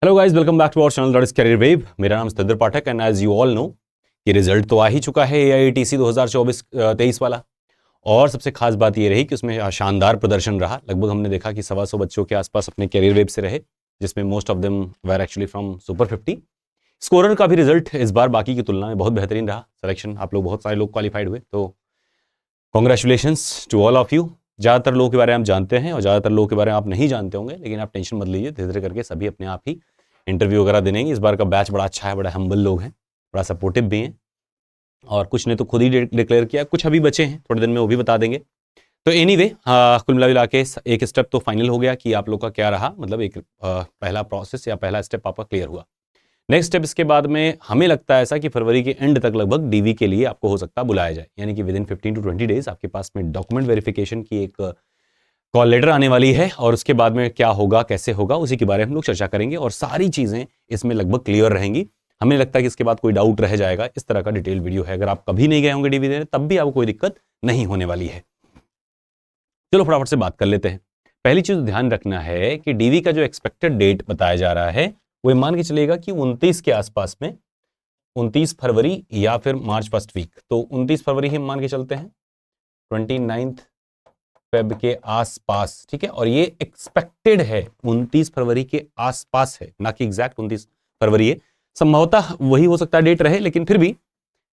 Hello guys, welcome back to our channel that is career wave. मेरा नाम Satendra Pathak and as you all know कि result तो आ ही चुका है AITC 2024-23 वाला। और सबसे खास बात ये रही कि उसमें शानदार प्रदर्शन रहा। लगभग हमने देखा कि 125 बच्चों के आसपास अपने करियर वेव से रहे, जिसमें most of them were actually from super 50। Scorer का भी रिजल्ट इस बार बाकी की तुलना में बहुत बेहतरीन रहा। सिलेक्शन आप लोग बहुत सारे लोग क्वालिफाइड हुए, तो congratulations to all of you. ज़्यादातर लोगों के बारे में आप जानते हैं और ज़्यादातर लोगों के बारे में आप नहीं जानते होंगे, लेकिन आप टेंशन मत लीजिए, धीरे धीरे करके सभी अपने आप ही इंटरव्यू वगैरह देंगे। इस बार का बैच बड़ा अच्छा है, बड़ा हम्बल लोग हैं, बड़ा सपोर्टिव भी हैं, और कुछ ने तो खुद ही डिक्लेयर किया, कुछ अभी बचे हैं, थोड़े दिन में वो भी बता देंगे। तो एनीवे कुल मिला के एक स्टेप तो फाइनल हो गया कि आप लोग का क्या रहा, मतलब एक पहला प्रोसेस या पहला स्टेप आपका क्लियर हुआ। नेक्स्ट स्टेप इसके बाद में हमें लगता है ऐसा कि फरवरी के एंड तक लगभग DV के लिए आपको हो सकता है बुलाया जाए, यानी कि विदिन 15 to 20 डेज आपके पास में डॉक्यूमेंट वेरिफिकेशन की एक कॉल लेटर आने वाली है, और उसके बाद में क्या होगा कैसे होगा उसी के बारे में हम लोग चर्चा करेंगे, और सारी चीज़ें इसमें लगभग क्लियर रहेंगी। हमें लगता है कि इसके बाद कोई डाउट रह जाएगा, इस तरह का डिटेल वीडियो है। अगर आप कभी नहीं गए होंगे DV देने, तब भी आपको कोई दिक्कत नहीं होने वाली है। चलो फटाफट से बात कर लेते हैं। पहली चीज ध्यान रखना है कि DV का जो एक्सपेक्टेड डेट बताया जा रहा है वो मान के चलेगा कि 29 के आसपास में, 29 फरवरी या फिर मार्च फर्स्ट वीक। तो 29 फरवरी ही मान के चलते हैं, 29 फेब के आसपास, ठीक है। और ये एक्सपेक्टेड है 29 फरवरी के आसपास है, ना कि एग्जैक्ट 29 फरवरी है। संभवतः वही हो सकता है डेट रहे, लेकिन फिर भी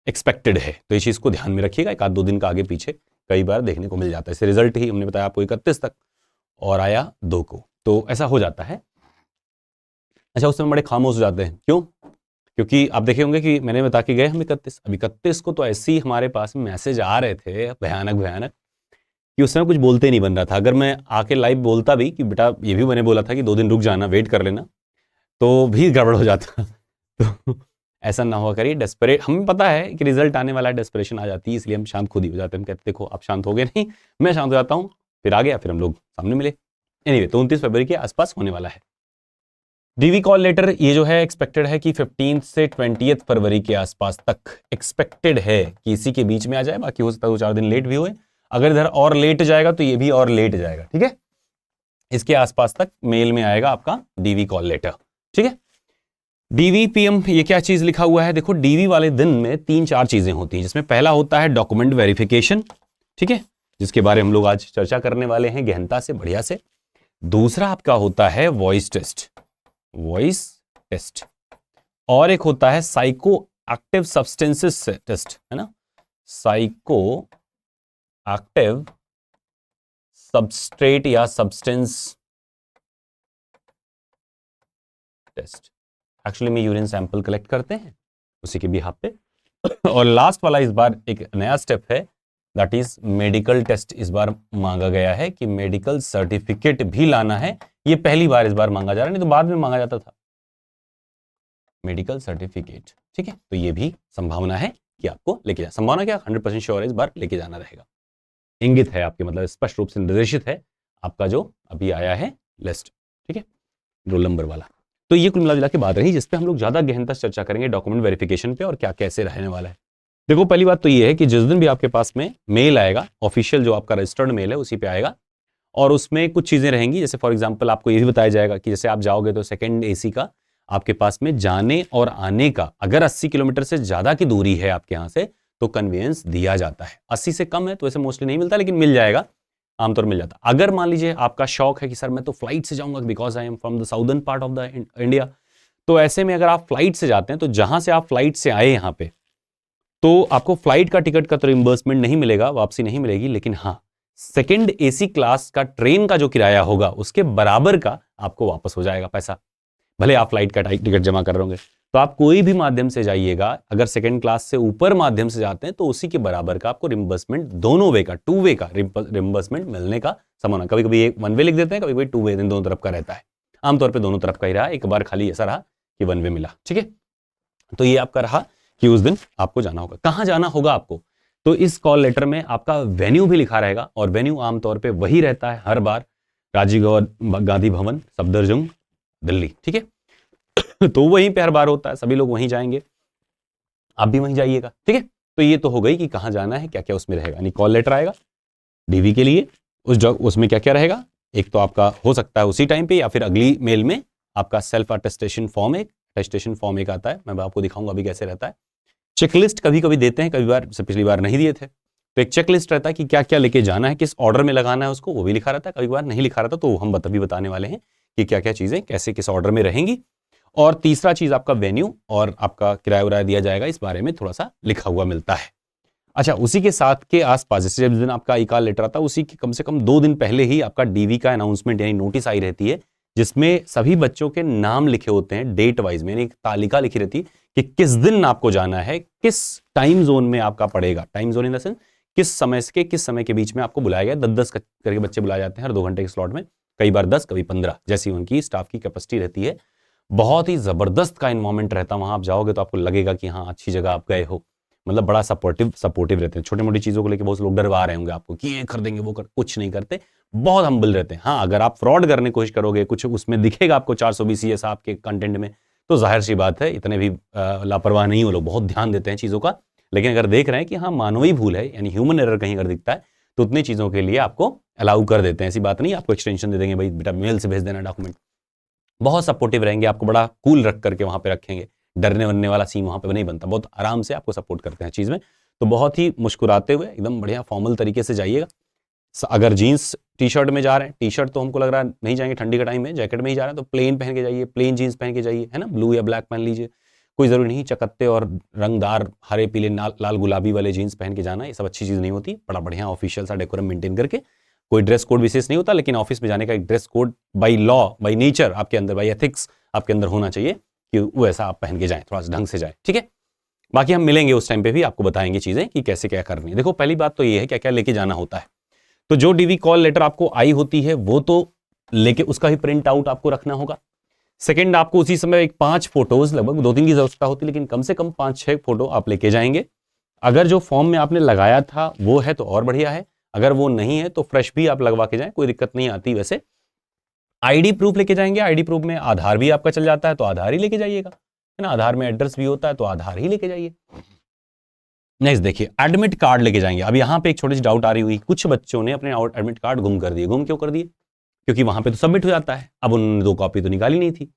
एक्सपेक्टेड है, तो इस चीज को ध्यान में रखिएगा। एक आध दो दिन का आगे पीछे कई बार देखने को मिल जाता है। इसे रिजल्ट ही हमने बताया आपको 31 तक और आया 2 को, तो ऐसा हो जाता है। अच्छा, उस समय बड़े खामोश हो जाते हैं, क्यों? क्योंकि आप देखे होंगे कि मैंने बता के गए हम 31, अब 31 को तो ऐसे ही हमारे पास मैसेज आ रहे थे भयानक भयानक कि उस समय कुछ बोलते नहीं बन रहा था। अगर मैं आके लाइव बोलता भी कि बेटा ये भी मैंने बोला था कि 2 दिन रुक जाना, वेट कर लेना, तो भी गड़बड़ हो जाता। तो ऐसा ना हुआ करिए। डेस्परेट, हमें पता है कि रिजल्ट आने वाला है, डेस्परेशन आ जाती है, इसलिए हम शांत खुद ही हो जाते हैं। हम कहते देखो आप शांत हो गए नहीं, मैं शांत हो जाता हूँ, फिर आ गया, फिर हम लोग सामने मिले। एनीवे, तो 29 फरवरी के आसपास होने वाला है DV कॉल लेटर। ये जो है एक्सपेक्टेड है कि 15 से 20 फरवरी के आसपास तक एक्सपेक्टेड है कि इसी के बीच में आ जाए। बाकी हो सकता है 2-4 दिन लेट भी हुए, अगर इधर और लेट जाएगा तो ये भी और लेट जाएगा, ठीक है। इसके आसपास तक मेल में आएगा आपका DV कॉल लेटर, ठीक है। DV PM, ये क्या चीज लिखा हुआ है? देखो, DV वाले दिन में 3-4 चीजें होती हैं, जिसमें पहला होता है डॉक्यूमेंट वेरिफिकेशन, ठीक है, जिसके बारे में हम लोग आज चर्चा करने वाले हैं गहनता से, बढ़िया से। दूसरा आपका होता है वॉइस टेस्ट, और एक होता है साइको एक्टिव सब्सटेंसेस टेस्ट, है ना, साइको एक्टिव सबस्ट्रेट या सब्सटेंस टेस्ट। एक्चुअली में यूरिन सैंपल कलेक्ट करते हैं उसी के बिहाफ पे। और लास्ट वाला इस बार एक नया स्टेप है, दैट इज मेडिकल टेस्ट। इस बार मांगा गया है कि मेडिकल सर्टिफिकेट भी लाना है। ये पहली बार इस बार मांगा जा रहा है, नहीं तो बाद में मांगा जाता था मेडिकल सर्टिफिकेट, ठीक है। तो ये भी संभावना है कि आपको लेके जा, संभावना क्या, 100% श्योर है इस बार लेके जाना रहेगा। इंगित है आपके, मतलब स्पष्ट रूप से निर्देशित है आपका जो अभी आया है लिस्ट, ठीक है, रोल नंबर वाला। तो ये कुल मिला के बात रही, जिसपे हम लोग ज्यादा गहनता से चर्चा करेंगे डॉक्यूमेंट वेरिफिकेशन पे, और क्या कैसे रहने वाला है। देखो, पहली बात तो ये है कि जिस दिन भी आपके पास में मेल आएगा, ऑफिशियल जो आपका रजिस्टर्ड मेल है उसी पे आएगा, और उसमें कुछ चीजें रहेंगी। जैसे फॉर एग्जांपल आपको ये भी बताया जाएगा कि जैसे आप जाओगे तो सेकंड AC का आपके पास में जाने और आने का, अगर 80 किलोमीटर से ज्यादा की दूरी है आपके यहाँ से, तो कन्वीनियंस दिया जाता है। 80 से कम है तो वैसे मोस्टली नहीं मिलता, लेकिन मिल जाएगा, आमतौर मिल जाता। अगर मान लीजिए आपका शौक है कि सर मैं तो फ्लाइट से जाऊंगा because I am from the southern part of the India, तो ऐसे में अगर आप फ्लाइट से जाते हैं, तो जहां से आप फ्लाइट से आए यहाँ पे, तो आपको फ्लाइट का टिकट का तो रिम्बर्समेंट नहीं मिलेगा, वापसी नहीं मिलेगी, लेकिन हाँ, सेकंड AC क्लास का ट्रेन का जो किराया होगा उसके बराबर का आपको वापस हो जाएगा पैसा। भले आप फ्लाइट का टिकट जमा कर रहे होंगे, तो आप कोई भी माध्यम से जाइएगा, अगर सेकंड क्लास से ऊपर माध्यम से जाते हैं तो उसी के बराबर का आपको रिम्बर्समेंट, दोनों वे का, 2 वे का रिम्बर्समेंट मिलने का संभावना। कभी कभी एक 1 वे लिख देते हैं, कभी कभी 2 वे, दोनों तरफ का रहता है। आमतौर पर दोनों तरफ का ही रहा, एक बार खाली ऐसा रहा कि 1 वे मिला, ठीक है। तो ये आपका रहा कि उस दिन आपको जाना होगा। कहां जाना होगा आपको? तो इस कॉल लेटर में आपका वेन्यू भी लिखा रहेगा, और वेन्यू आमतौर पे वही रहता है हर बार, राजीव गांधी भवन, सफदरजंग, दिल्ली, ठीक है। तो वहीं पे हर बार होता है, सभी लोग वहीं जाएंगे, आप भी वहीं जाइएगा, ठीक है। तो ये तो हो गई कि कहां जाना है, क्या क्या उसमें रहेगा। यानी कॉल लेटर आएगा DV के लिए, उसमें क्या क्या रहेगा, एक तो आपका हो सकता है उसी टाइम पे या फिर अगली मेल में आपका सेल्फ अटेस्टेशन फॉर्म एक आता है, मैं आपको दिखाऊंगा अभी कैसे रहता है। चेकलिस्ट कभी कभी देते हैं, कभी बार से पिछली बार नहीं दिए थे, तो एक चेकलिस्ट रहता है कि क्या क्या लेके जाना है, किस ऑर्डर में लगाना है उसको, वो भी लिखा रहता है। कभी बार नहीं लिखा रहता, तो हम भी बताने वाले हैं कि क्या क्या चीजें कैसे किस ऑर्डर में रहेंगी। और तीसरा चीज आपका वेन्यू और आपका किराया उराया दिया जाएगा, इस बारे में थोड़ा सा लिखा हुआ मिलता है। अच्छा, उसी के साथ के आसपास जैसे जिस दिन आपका ई कॉल लेटर आता है, उसी के कम से कम 2 दिन पहले ही आपका डीवी का अनाउंसमेंट यानी नोटिस आई रहती है, जिसमें सभी बच्चों के नाम लिखे होते हैं डेट वाइज में, यानी एक तालिका लिखी रहती है कि किस दिन आपको जाना है, किस टाइम जोन में आपका पड़ेगा। Time zone in the sense किस समय से किस समय के बीच में आपको बुलाया गया। 10-10 करके बच्चे बुलाए जाते हैं हर 2 घंटे के स्लॉट में, कई बार 10 कभी 15, जैसी उनकी स्टाफ की कैपेसिटी रहती है। बहुत ही जबरदस्त का इन्वायरमेंट रहता है वहां, आप जाओगे तो आपको लगेगा कि हाँ अच्छी जगह आप गए हो, मतलब बड़ा सपोर्टिव रहते हैं। छोटी मोटी चीजों को लेकर बहुत लोग डरवा रहे होंगे आपको कि ये कर देंगे वो कर, कुछ नहीं करते, बहुत हम्बल रहते हैं। हाँ, अगर आप फ्रॉड करने की कोशिश करोगे, कुछ उसमें दिखेगा आपको 420 CS आपके कंटेंट में, तो जाहिर सी बात है इतने भी लापरवाह नहीं हो लोग, बहुत ध्यान देते हैं चीजों का। लेकिन अगर देख रहे हैं कि हाँ मानवीय भूल है यानी ह्यूमन एरर कहीं अगर दिखता है, तो उतनी चीजों के लिए आपको अलाउ कर देते हैं। ऐसी बात नहीं, आपको एक्सटेंशन दे देंगे, भाई बेटा मेल से भेज देना डॉक्यूमेंट। बहुत सपोर्टिव रहेंगे, आपको बड़ा कूल रख करके वहां पे रखेंगे, डरने वरने वाला सीन वहां पे नहीं बनता, बहुत आराम से आपको सपोर्ट करते हैं चीज में। तो बहुत ही मुस्कुराते हुए एकदम बढ़िया फॉर्मल तरीके से जाइएगा। अगर जीन्स टी शर्ट में जा रहे हैं, टी शर्ट तो हमको लग रहा है नहीं जाएंगे ठंडी का टाइम में, जैकेट में ही जा रहे हैं, तो प्लेन पहन के जाइए, प्लेन जीन्स पहन के जाइए, है ना, ब्लू या ब्लैक पहन लीजिए, कोई जरूरी नहीं चकत्ते और रंगदार हरे पीले लाल गुलाबी वाले जीन्स पहन के जाना, ये सब अच्छी चीज नहीं होती। बड़ा बढ़िया ऑफिशियल सा डेकोरम मेंटेन करके, कोई ड्रेस कोड विशेष नहीं होता, लेकिन ऑफिस में जाने का एक dress code by law by nature आपके अंदर, बाई एथिक्स आपके अंदर होना चाहिए कि वो ऐसा आप पहन के जाएं, थोड़ा सा ढंग से जाएं, ठीक है। बाकी हम मिलेंगे उस टाइम पे भी, आपको बताएंगे चीजें कि कैसे क्या करनी है। देखो पहली बात तो ये है क्या क्या लेके जाना होता है। तो जो डीवी कॉल लेटर आपको आई होती है वो तो लेके उसका ही प्रिंट आउट आपको रखना होगा। सेकंड, आपको उसी समय एक 5 फोटोज, लगभग 2-3 की जरूरत होती है, लेकिन कम से कम 5-6 फोटो आप लेके जाएंगे। अगर जो फॉर्म में आपने लगाया था वो है तो और बढ़िया है, अगर वो नहीं है तो फ्रेश भी आप लगवा के जाएं, कोई दिक्कत नहीं आती। वैसे आईडी प्रूफ लेके जाएंगे, आईडी प्रूफ में आधार भी आपका चल जाता है तो आधार ही लेके जाइएगा, है ना, आधार में एड्रेस भी होता है तो आधार ही लेके जाइए। नेक्स्ट देखिए, एडमिट कार्ड लेके जाएंगे। अब यहाँ पे एक छोटी सी डाउट आ रही हुई, कुछ बच्चों ने अपने एडमिट कार्ड गुम कर दिए। गुम क्यों कर दिए? क्योंकि वहां पे तो सबमिट हो जाता है, अब उन्होंने 2 कॉपी तो निकाली नहीं थी।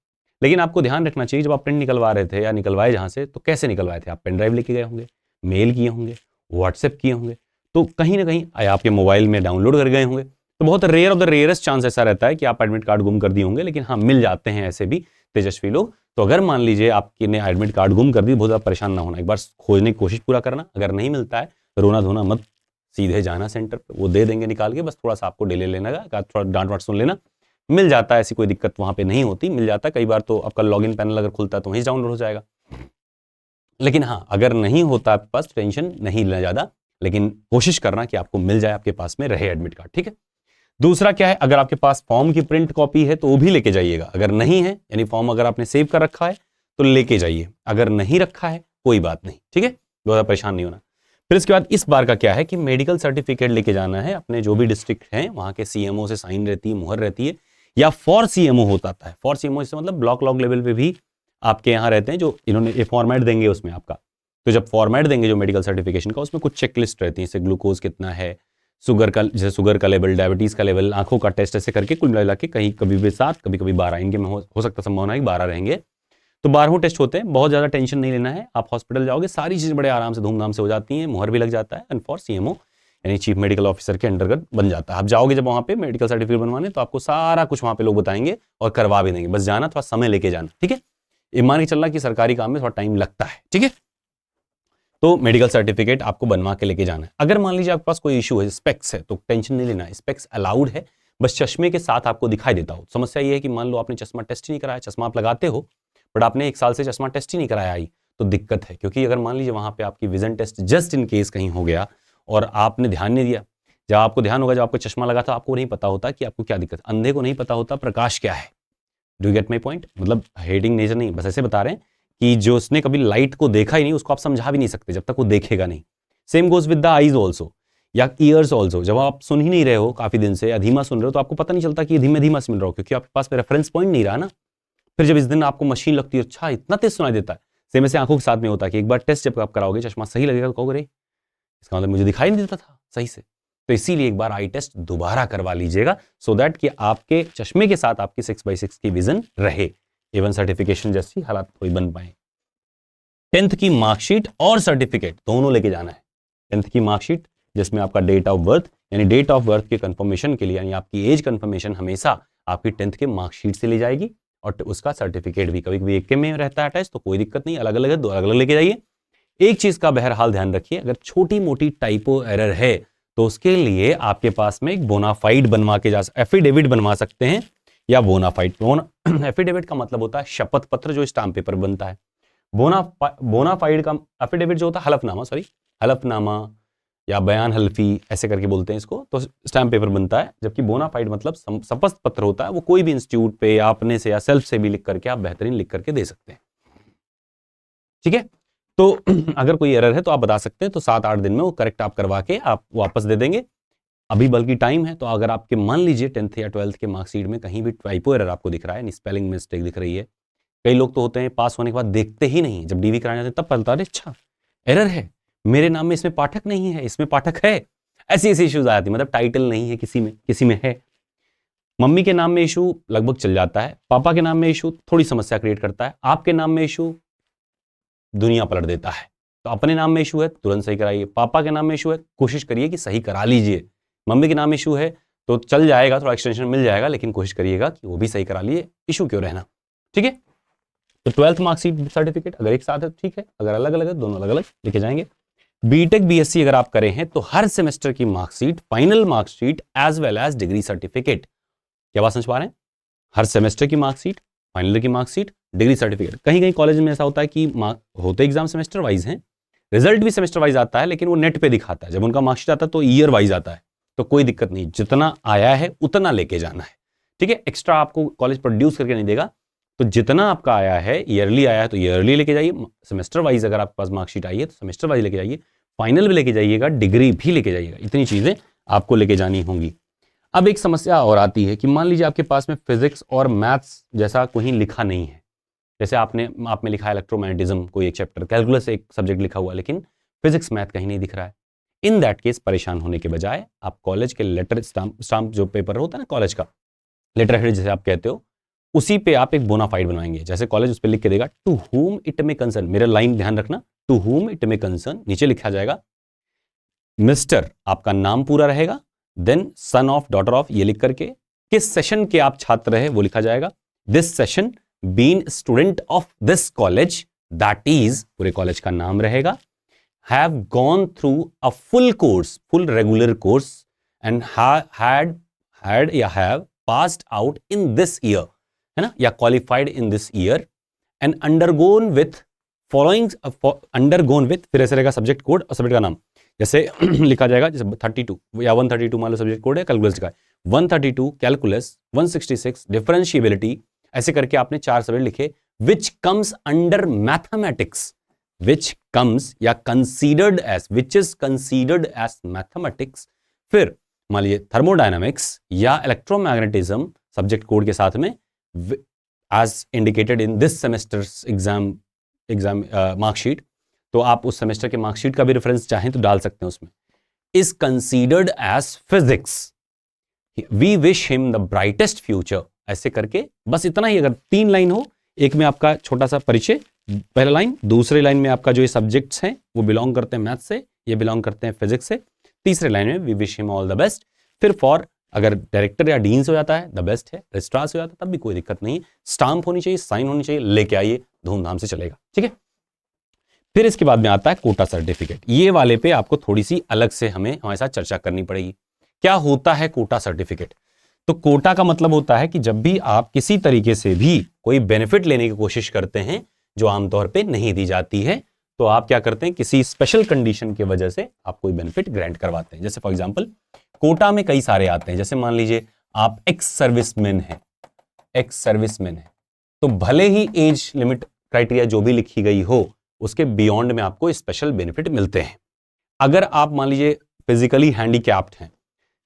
लेकिन आपको ध्यान रखना चाहिए, जब आप प्रिंट निकलवा रहे थे या निकलवाए जहां से, तो कैसे निकलवाए थे? आप पेन ड्राइव लेके गए होंगे, मेल किए होंगे, व्हाट्सएप किए होंगे, तो कहीं ना कहीं आपके मोबाइल में डाउनलोड कर गए होंगे। तो बहुत rare of the rarest chance ऐसा रहता है कि आप एडमिट कार्ड गुम कर दिए होंगे, लेकिन हाँ मिल जाते हैं ऐसे भी तेजस्वी लोग। तो अगर मान लीजिए आपके ने एडमिट कार्ड गुम कर दी, बहुत ज़्यादा परेशान ना होना, एक बार खोजने की कोशिश पूरा करना, अगर नहीं मिलता है रोना धोना मत, सीधे जाना सेंटर पे, वो दे देंगे निकाल के, बस थोड़ा सा आपको डिले लेना का, थोड़ा डांट वाट सुन लेना, मिल जाता है, ऐसी कोई दिक्कत वहां पे नहीं होती, मिल जाता है। कई बार तो आपका लॉगिन पैनल अगर खुलता है तो वहीं डाउनलोड हो जाएगा। लेकिन हाँ अगर नहीं होता आपके पास, टेंशन नहीं लेना ज़्यादा, लेकिन कोशिश करना कि आपको मिल जाए, आपके पास में रहे एडमिट कार्ड, ठीक है। दूसरा क्या है, अगर आपके पास फॉर्म की प्रिंट कॉपी है तो वो भी लेके जाइएगा। अगर नहीं है, यानी फॉर्म अगर आपने सेव कर रखा है तो लेके जाइए, अगर नहीं रखा है कोई बात नहीं, ठीक है, ज़्यादा परेशान नहीं होना। फिर इसके बाद इस बार का क्या है कि मेडिकल सर्टिफिकेट लेके जाना है, अपने जो भी डिस्ट्रिक्ट हैं वहां के सीएमओ से साइन रहती है, मुहर रहती है, या फॉर सीएमओ होता है। फॉर सीएमओ इससे मतलब ब्लॉक लेवल पे भी आपके यहाँ रहते हैं, जो इन्होंने ये फॉर्मेट देंगे उसमें आपका। तो जब फॉर्मेट देंगे जो मेडिकल सर्टिफिकेशन का, उसमें कुछ चेकलिस्ट रहती है, जैसे ग्लूकोज कितना है, शुगर का, जैसे शुगर का लेवल, डायबिटीज का लेवल, आंखों का टेस्ट, ऐसे करके कुल मिला के कहीं कभी भी 7 कभी कभी 12, इनके में हो सकता संभावना है 12 रहेंगे। तो 12 टेस्ट होते हैं, बहुत ज़्यादा टेंशन नहीं लेना है। आप हॉस्पिटल जाओगे, सारी चीज़ बड़े आराम से धूमधाम से हो जाती हैं, मुहर भी लग जाता है, एंड फॉर सीएमओ यानी चीफ मेडिकल ऑफिसर के अंतर्गत बन जाता है। आप जाओगे जब वहाँ पे मेडिकल सर्टिफिकेट बनवाने, तो आपको सारा कुछ वहाँ पे लोग बताएंगे और करवा भी देंगे, बस जाना, थोड़ा समय लेके जाना, ठीक है। ये मान के चलना कि सरकारी काम में थोड़ा टाइम लगता है, ठीक है। तो मेडिकल सर्टिफिकेट आपको बनवा के लेके जाना है। अगर मान लीजिए आपके पास कोई इशू है, स्पेक्स है, तो टेंशन नहीं लेना, स्पेक्स अलाउड है, बस चश्मे के साथ आपको दिखाई देता हो। समस्या ये है कि मान लो आपने चश्मा टेस्ट ही नहीं कराया, चश्मा आप लगाते हो बट आपने 1 साल से चश्मा टेस्ट ही नहीं कराया आई, तो दिक्कत है। क्योंकि अगर मान लीजिए वहां पे आपकी vision test just in case कहीं हो गया और आपने ध्यान नहीं दिया, जब आपको ध्यान होगा, जब आपको चश्मा लगा था, आपको नहीं पता होता कि आपको क्या दिक्कत। अंधे को नहीं पता होता प्रकाश क्या है। Do you get my point? मतलब हेटिंग नेचर नहीं, बस ऐसे बता रहे हैं कि जो उसने कभी लाइट को देखा ही नहीं, उसको आप समझा भी नहीं सकते जब तक वो देखेगा नहीं। Same goes with the eyes also, या ईयर्स ऑल्सो। जब आप सुन ही नहीं रहे हो काफी दिन से, या धीमा सुन रहे हो, तो आपको पता नहीं चलता कि धीमे धीमा सुन रहे हो, क्योंकि आपके पास में रेफरेंस पॉइंट नहीं रहा ना। फिर जब इस दिन आपको मशीन लगती है, अच्छा इतना तेज सुनाई देता है, सेम ऐसे आंखों के साथ में होता है कि एक बार टेस्ट जब आप कराओगे, चश्मा सही लगेगा तो कहोगे, इसका मतलब मुझे दिखाई नहीं देता था सही से। तो इसीलिए एक बार आई टेस्ट दोबारा करवा लीजिएगा, सो दैट कि आपके चश्मे के साथ आपकी 6x6 की विजन रहे। A1 सर्टिफिकेशन जैसी हालात कोई बन पाए। 10th की मार्कशीट और सर्टिफिकेट दोनों लेके जाना है। 10th की मार्कशीट जिसमें आपका डेट ऑफ बर्थ, यानी डेट ऑफ बर्थ के कंफर्मेशन के लिए, यानी आपकी एज कंफर्मेशन हमेशा आपकी 10th के मार्कशीट से ली जाएगी, और उसका सर्टिफिकेट भी कभी कभी एक के में रहता है अटैच, तो कोई दिक्कत नहीं, अलग अलग है, दो अलग अलग लेके जाइए। एक चीज का बहरहाल ध्यान रखिए, अगर छोटी मोटी टाइपो एरर है तो उसके लिए आपके पास में एक बोनाफाइड बनवा के एफिडेविट बनवा सकते हैं, या बोनाफाइड। एफिडेविट का मतलब होता है शपथ पत्र जो स्टाम्प पेपर बनता है। बोनाफाइड का एफिडेविट जो होता है हलफनामा या बयान हल्फी ऐसे करके बोलते हैं इसको, तो स्टैम्प पेपर बनता है। जबकि बोनाफाइड मतलब शपथ पत्र होता है, वो कोई भी इंस्टीट्यूट पे या अपने से या सेल्फ से भी लिख करके आप बेहतरीन लिख करके दे सकते हैं। ठीक है, तो अगर कोई एरर है तो आप बता सकते हैं, तो 7-8 दिन में वो करेक्ट आप करवा के आप वापस दे देंगे। अभी बल्कि टाइम है, तो अगर आपके मान लीजिए 10th या 12th के मार्कशीट में कहीं भी टाइपो एरर आपको दिख रहा है, स्पेलिंग मिस्टेक दिख रही है, कई लोग तो होते हैं पास होने के बाद देखते ही नहीं, जब डीवी कराने जाते हैं तब पता चलता है अच्छा एरर है, मेरे नाम में इसमें पाठक नहीं है, इसमें पाठक है। ऐसी इश्यूज आ जाती है, मतलब टाइटल नहीं है, किसी में है। मम्मी के नाम में इशू लगभग चल जाता है, पापा के नाम में इशू थोड़ी समस्या क्रिएट करता है, आपके नाम में इशू दुनिया पलट देता है। तो अपने नाम में इशू है तुरंत सही कराइए, पापा के नाम में इशू है कोशिश करिए कि सही करा लीजिए, मम्मी के नाम में इशू है तो चल जाएगा, थोड़ा एक्सटेंशन मिल जाएगा, लेकिन कोशिश करिएगा कि वो भी सही करा लिए, इशू क्यों रहना। ठीक है, तो 12th मार्कशीट सर्टिफिकेट अगर एक साथ है तो ठीक है, अगर अलग अलग है दोनों अलग अलग लेके जाएंगे। बीटेक बीएससी अगर आप करें हैं तो हर सेमेस्टर की marksheet, final marksheet as well as degree certificate, क्या बात समझ पा रहे हैं? हर सेमेस्टर की मार्कशीट, फाइनल की मार्कशीट, डिग्री सर्टिफिकेट। कहीं कहीं कॉलेज में ऐसा होता है कि होते एग्जाम सेमेस्टर वाइज हैं, रिजल्ट भी सेमेस्टर वाइज आता है, लेकिन वो नेट पे दिखाता है, जब उनका मार्कशीट आता है तो ईयर वाइज आता है, तो कोई दिक्कत नहीं, जितना आया है उतना लेके जाना है। ठीक है, एक्स्ट्रा आपको कॉलेज प्रोड्यूस करके नहीं देगा, तो जितना आपका आया है, ईयरली आया है तो ईयरली लेके जाइए, सेमेस्टर वाइज अगर आपके पास मार्कशीट आई है तो सेमेस्टर वाइज लेके जाइए, फाइनल भी लेके जाइएगा, डिग्री भी लेके जाइएगा, इतनी चीजें आपको लेके जानी होंगी। अब एक समस्या और आती है कि मान लीजिए आपके पास में फिजिक्स और मैथ्स जैसा कोई लिखा नहीं है, जैसे आप में लिखा है इलेक्ट्रोमैग्नेटिज्म कोई एक चैप्टर, कैलकुलस एक सब्जेक्ट लिखा हुआ, लेकिन फिजिक्स मैथ कहीं नहीं दिख रहा है। इन दैट केस परेशान होने के बजाय आप कॉलेज के लेटर स्टाम्प जो पेपर होता है ना कॉलेज का, लेटर हेड जैसे आप कहते हो, उसी पे आप एक बोनाफाइड बनवाएंगे। जैसे कॉलेज उस पर लिख के देगा to whom it may concern, मेरा लाइन ध्यान रखना, to whom it may concern, नीचे लिखा जाएगा मिस्टर, आपका नाम पूरा रहेगा, then son of, daughter of, ये लिख करके किस सेशन के आप छात्र रहे वो लिखा जाएगा, this session been student of this college, that is पूरे कॉलेज का नाम रहेगा, have gone through a full course, full regular course, and had या have passed out in this year, है ना, या qualified in this year, and undergone with following, undergone with, फिर ऐसे रहेगा सब्जेक्ट कोड और सब्जेक्ट का नाम, जैसे लिखा जाएगा जैसे 32 या 132 मान लो सब्जेक्ट कोड है, कैलकुलस का 132 कैलकुलस, 166 डिफरेंशिएबिलिटी, ऐसे करके आपने 4 सब्जेक्ट लिखे, which comes under mathematics, which comes या considered as, which is considered as mathematics. फिर मान लीजिए थर्मोडायनामिक्स या इलेक्ट्रोमैग्नेटिज्म सब्जेक्ट कोड के साथ में, as indicated in this semesters exam marksheet, तो आप उस सेमेस्टर के मार्कशीट का भी रेफरेंस चाहें तो डाल सकते हैं उसमें, is considered as physics, we wish him the brightest future, ऐसे करके बस इतना ही। अगर 3 लाइन हो, एक में आपका छोटा सा परिचय, पहला लाइन, दूसरे लाइन में आपका जो ये सब्जेक्ट्स हैं वो बिलोंग करते हैं मैथ्स से, ये बिलोंग करते हैं फिजिक्स से, तीसरे लाइन में we wish him all the best, फिर फॉर अगर डायरेक्टर या डीन से हो जाता है द बेस्ट है, रजिस्ट्रार से हो जाता है तब भी कोई दिक्कत नहीं, स्टाम्प होनी चाहिए, साइन होनी चाहिए, लेके आइए, धूमधाम से चलेगा। ठीक है, फिर इसके बाद में आता है कोटा सर्टिफिकेट। ये वाले पे आपको थोड़ी सी अलग से हमारे साथ चर्चा करनी पड़ेगी। क्या होता है कोटा सर्टिफिकेट? तो कोटा का मतलब होता है कि जब भी आप किसी तरीके से भी कोई बेनिफिट लेने की कोशिश करते हैं जो आमतौर पे नहीं दी जाती है, तो आप क्या करते हैं, किसी स्पेशल कंडीशन की वजह से आप कोई बेनिफिट ग्रांट करवाते हैं। जैसे फॉर एग्जांपल कोटा में कई सारे आते हैं, जैसे मान लीजिए आप एक्स सर्विसमैन है, तो भले ही एज लिमिट क्राइटेरिया जो भी लिखी गई हो उसके बियॉन्ड में आपको स्पेशल बेनिफिट मिलते हैं। अगर आप मान लीजिए फिजिकली हैंडीकैप्ड हैं,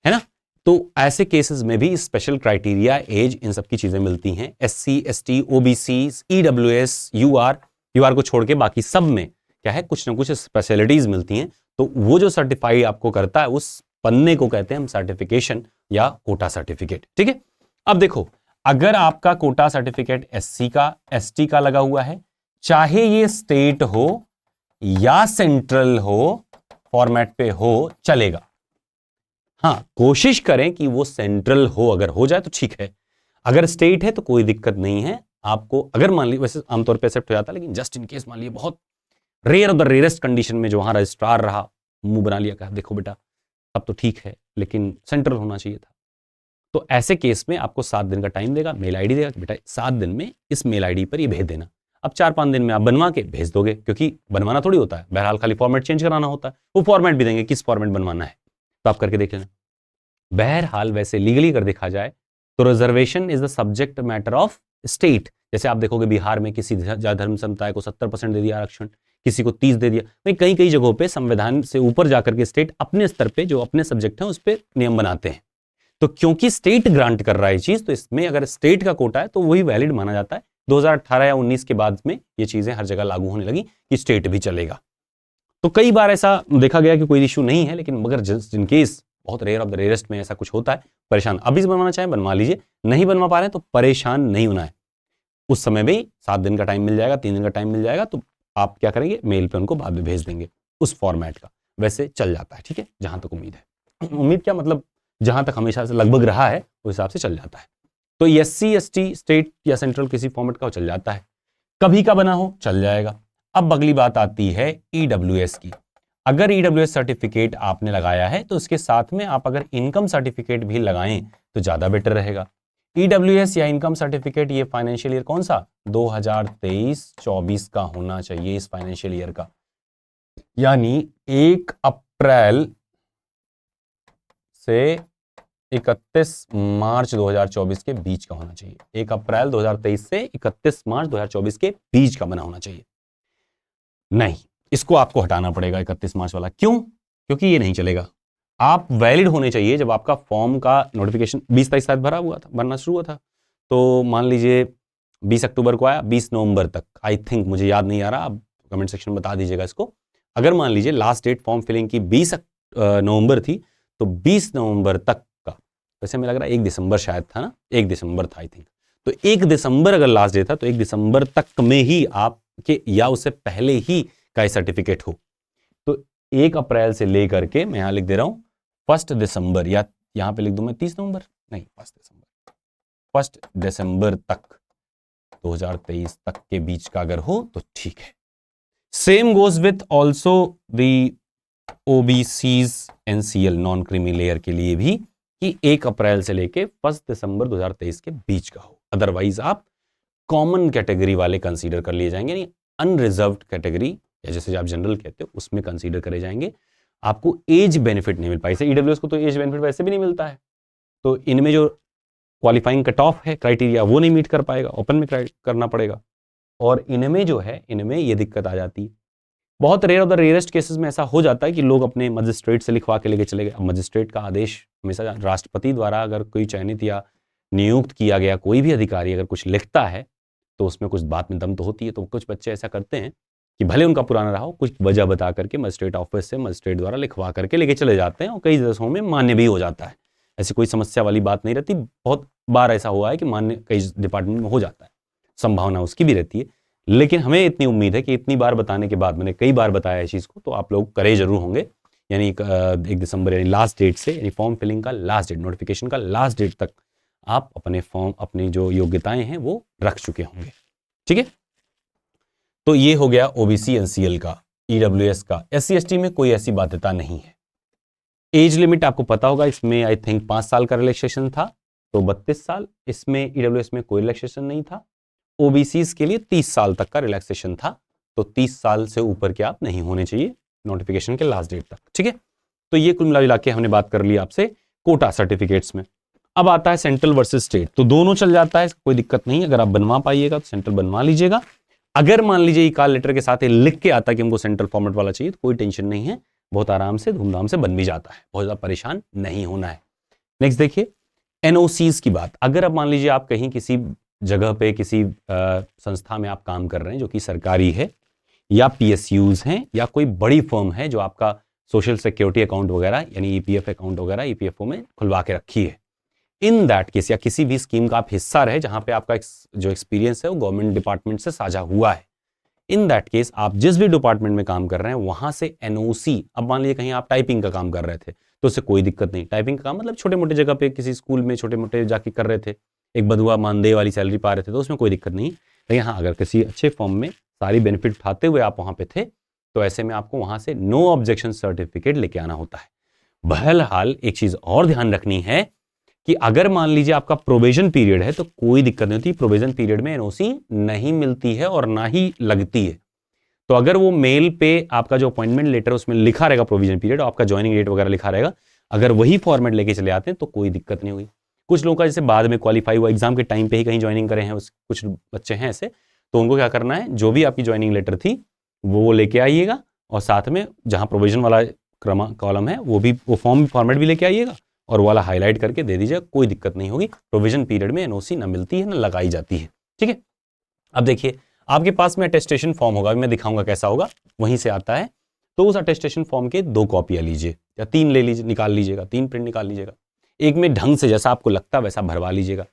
है ना, तो ऐसे केसेस में भी स्पेशल क्राइटेरिया, एज, इन सब की चीजें मिलती हैं। SC ST OBC EWS UR को छोड़ के बाकी सब में क्या है, कुछ ना कुछ स्पेशलिटीज मिलती हैं। तो वो जो सर्टिफाई आपको करता है उस पन्ने को कहते हैं हम सर्टिफिकेशन या कोटा सर्टिफिकेट। ठीक है, अब देखो अगर आपका कोटा सर्टिफिकेट एससी का, एसटी का लगा हुआ है, चाहे ये स्टेट हो या सेंट्रल हो, फॉर्मेट पे हो, चलेगा। हाँ, कोशिश करें कि वो सेंट्रल हो, अगर हो जाए तो ठीक है, अगर स्टेट है तो कोई दिक्कत नहीं है आपको। अगर मान ली, वैसे आमतौर पे एक्सेप्ट हो जाता है, लेकिन जस्ट इन केस मान लीजिए बहुत rare of the rarest condition में जो वहां रजिस्ट्रार रहा, मुंह बना लिया, कहा देखो बेटा अब तो ठीक है लेकिन सेंट्रल होना चाहिए था, तो ऐसे केस में आपको 7 दिन का टाइम देगा, मेल आईडी देगा कि बेटा 7 दिन में इस मेल आईडी पर ये भेज देना। अब 4-5 दिन में आप बनवा के भेज दोगे, क्योंकि बनवाना थोड़ी होता है, बहरहाल खाली फॉर्मेट चेंज कराना होता है, वो फॉर्मेट भी देंगे किस फॉर्मेट बनवाना है, तो आप करके देख लेना। बहरहाल वैसे लीगली अगर देखा जाए तो reservation is the subject matter of state. जैसे आप देखोगे बिहार में किसी धर्म समुदाय को 70% दे दिया आरक्षण, किसी को 30 दे दिया, भाई कई कई जगहों पे संविधान से ऊपर जाकर के स्टेट अपने स्तर पे जो अपने सब्जेक्ट हैं उस पर नियम बनाते हैं। तो क्योंकि स्टेट ग्रांट कर रहा है चीज, तो इसमें अगर स्टेट का कोटा है तो वही वैलिड माना जाता है। 2018 या 19 के बाद में ये चीजें हर जगह लागू होने लगी कि स्टेट भी चलेगा। तो कई बार ऐसा देखा गया कि कोई इशू नहीं है, लेकिन मगर जिन केस बहुत रेयर ऑफ द रेयरेस्ट में ऐसा कुछ होता है, परेशान अभी से बनवाना चाहें बनवा लीजिए, नहीं बनवा पा रहे हैं तो परेशान नहीं होना है। उस समय भी 7 दिन का टाइम मिल जाएगा, 3 दिन का टाइम मिल जाएगा, तो आप क्या करेंगे, मेल पे उनको बाद में भेज देंगे उस फॉर्मेट का, वैसे चल जाता है। ठीक है, जहां तक उम्मीद है, उम्मीद क्या मतलब जहां तक हमेशा से लगभग रहा है उस हिसाब से चल जाता है। तो एससी एसटी स्टेट या सेंट्रल किसी फॉर्मेट का चल जाता है, कभी का बना हो चल जाएगा। अब अगली बात आती है ईडब्ल्यूएस की। अगर ईडब्ल्यूएस सर्टिफिकेट आपने लगाया है तो उसके साथ में आप अगर इनकम सर्टिफिकेट भी लगाएं तो ज्यादा बेटर रहेगा। ईडब्ल्यूएस या इनकम सर्टिफिकेट ये फाइनेंशियल ईयर कौन सा 2023-24 का होना चाहिए, इस फाइनेंशियल ईयर का, यानी 1 अप्रैल से 31 मार्च 2024 के बीच का होना चाहिए। 1 अप्रैल 2023 से 31 मार्च 2024 के बीच का बना होना चाहिए। नहीं, इसको आपको हटाना पड़ेगा 31 मार्च वाला। क्यों? क्योंकि ये नहीं चलेगा। आप वैलिड होने चाहिए जब आपका फॉर्म का नोटिफिकेशन 20 तारीख शायद भरा हुआ था, भरना शुरू हुआ था, तो मान लीजिए 20 अक्टूबर को आया, 20 नवंबर तक, आई थिंक, मुझे याद नहीं आ रहा, आप कमेंट सेक्शन में बता दीजिएगा इसको। अगर मान लीजिए लास्ट डेट फॉर्म फिलिंग की 20 नवंबर थी तो 20 नवंबर तक का, वैसे मुझे लग रहा है 1 दिसंबर शायद था ना, 1 दिसंबर था आई थिंक, तो 1 दिसंबर अगर लास्ट डेट था तो 1 दिसंबर तक में ही आपके या उससे पहले ही का सर्टिफिकेट हो। तो 1 अप्रैल से लेकर के, मैं यहां लिख दे रहा हूं 1 दिसंबर, या यहां पे लिख दूं मैं 30 नवंबर, नहीं 1 दिसंबर तक 2023 तक के बीच का अगर हो तो ठीक है। Same goes with also the OBCs NCL non creamy layer के लिए भी, कि 1 अप्रैल से लेके 1 दिसंबर 2023 के बीच का हो। अदरवाइज आप कॉमन कैटेगरी वाले कंसीडर कर लिए जाएंगे, यानी अनरिजर्व्ड कैटेगरी, या जैसे आप जनरल कहते हो, उसमें कंसीडर करे जाएंगे। आपको एज बेनिफिट नहीं मिल पाएगा। जैसे ईडब्ल्यूएस को तो एज बेनिफिट वैसे भी नहीं मिलता है, तो इनमें जो क्वालिफाइंग कट ऑफ है क्राइटेरिया वो नहीं मीट कर पाएगा, ओपन में करना पड़ेगा। और इनमें जो है, इनमें ये दिक्कत आ जाती है। बहुत rare of the rarest cases में ऐसा हो जाता है कि लोग अपने मजिस्ट्रेट से लिखवा के लेके चले गए। अब मजिस्ट्रेट का आदेश हमेशा राष्ट्रपति द्वारा अगर कोई चयनित या नियुक्त किया गया कोई भी अधिकारी अगर कुछ लिखता है तो उसमें कुछ बात में दम तो होती है। तो कुछ बच्चे ऐसा करते हैं कि भले उनका पुराना रहा हो, कुछ वजह बता करके मजिस्ट्रेट ऑफिस से मजिस्ट्रेट द्वारा लिखवा करके लेके चले जाते हैं, और कई देशों में मान्य भी हो जाता है। ऐसी कोई समस्या वाली बात नहीं रहती। बहुत बार ऐसा हुआ है कि मान्य कई डिपार्टमेंट में हो जाता है, संभावना उसकी भी रहती है। लेकिन हमें इतनी उम्मीद है कि इतनी बार बताने के बाद, मैंने कई बार बताया इस चीज़ को, तो आप लोग करे जरूर होंगे। यानी 1 दिसंबर यानी लास्ट डेट से, यानी फॉर्म फिलिंग का लास्ट डेट, नोटिफिकेशन का लास्ट डेट तक आप अपने फॉर्म, अपनी जो योग्यताएं हैं वो रख चुके होंगे। ठीक है, तो ये हो गया ओबीसी एनसीएल का, ईडब्ल्यूएस का। एससी एसटी में कोई ऐसी बाध्यता नहीं है। एज लिमिट आपको पता होगा, इसमें आई थिंक 5 साल का रिलैक्सेशन था, तो 32 साल। इसमें ईडब्ल्यूएस में कोई रिलैक्सेशन नहीं था। ओबीसीज के लिए 30 साल तक का रिलैक्सेशन था, तो 30 साल से ऊपर के आप नहीं होने चाहिए नोटिफिकेशन के लास्ट डेट तक। ठीक है, तो ये कुल मिला के हमने बात कर ली आपसे कोटा सर्टिफिकेट्स में। अब आता है सेंट्रल वर्सेस स्टेट, तो दोनों चल जाता है, कोई दिक्कत नहीं। अगर आप बनवा पाइएगा तो सेंट्रल बनवा लीजिएगा। अगर मान लीजिए कॉल लेटर के साथ लिख के आता कि हमको सेंट्रल फॉर्मेट वाला चाहिए, तो कोई टेंशन नहीं है, बहुत आराम से धूमधाम से बन भी जाता है, बहुत ज्यादा परेशान नहीं होना है। नेक्स्ट देखिए एनओसीज की बात। अगर अब मान लीजिए आप कहीं किसी जगह पे किसी संस्था में आप काम कर रहे हैं जो कि सरकारी है, या पीएसयूज हैं, या कोई बड़ी फर्म है जो आपका सोशल सिक्योरिटी अकाउंट वगैरह यानी ईपीएफ अकाउंट वगैरह ईपीएफओ में खुलवा के रखी है, इन दैट केस, या किसी भी स्कीम का आप हिस्सा रहे जहां पे आपका जो एक्सपीरियंस है वो गवर्नमेंट डिपार्टमेंट से साझा हुआ है, इन दैट केस आप जिस भी डिपार्टमेंट में काम कर रहे हैं वहां से एनओसी, अब मान लीजिए कहीं आप टाइपिंग का काम कर रहे थे तो उससे कोई दिक्कत नहीं, टाइपिंग का काम मतलब छोटे मोटे जगह पे किसी स्कूल में छोटे मोटे जाके कर रहे थे, एक बधुआ मानदेय वाली सैलरी पा रहे थे तो उसमें कोई दिक्कत नहीं। लेकिन हाँ, अगर किसी अच्छे फॉर्म में सारी बेनिफिट उठाते हुए आप वहां पे थे तो ऐसे में आपको वहां से नो ऑब्जेक्शन सर्टिफिकेट लेके आना होता है। बहरहाल एक चीज और ध्यान रखनी है कि अगर मान लीजिए आपका प्रोबेशन पीरियड है तो कोई दिक्कत नहीं होती, प्रोबेशन पीरियड में एनओसी नहीं मिलती है और ना ही लगती है। तो अगर वो मेल पे आपका जो अपॉइंटमेंट लेटर उसमें लिखा रहेगा प्रोविजन पीरियड, आपका ज्वाइनिंग डेट वगैरह लिखा रहेगा, अगर वही फॉर्मेट लेके चले आते हैं तो कोई दिक्कत नहीं होगी। कुछ लोगों का जैसे बाद में क्वालिफाई हुआ, एग्जाम के टाइम पे ही कहीं ज्वाइनिंग करे हैं, कुछ बच्चे हैं ऐसे, तो उनको क्या करना है, जो भी आपकी ज्वाइनिंग लेटर थी वो लेके आइएगा और साथ में जहां प्रोविजन वाला कॉलम है वो फॉर्म फॉर्मेट भी लेके आइएगा और वो वाला हाईलाइट करके दे दीजिएगा, कोई दिक्कत नहीं होगी। प्रोविजन पीरियड में एनओसी ना मिलती है ना लगाई जाती है। ठीक है, अब देखिए आपके पास में अटेस्टेशन फॉर्म होगा, मैं दिखाऊंगा कैसा होगा, वहीं से आता है। तो उस अटेस्टेशन फॉर्म के 2 कॉपियां लीजिए या 3 ले लीजिए, निकाल लीजिएगा, 3 प्रिंट निकाल लीजिएगा। एक में ढंग से जैसा आपको लगता है वैसा भरवा लीजिएगा।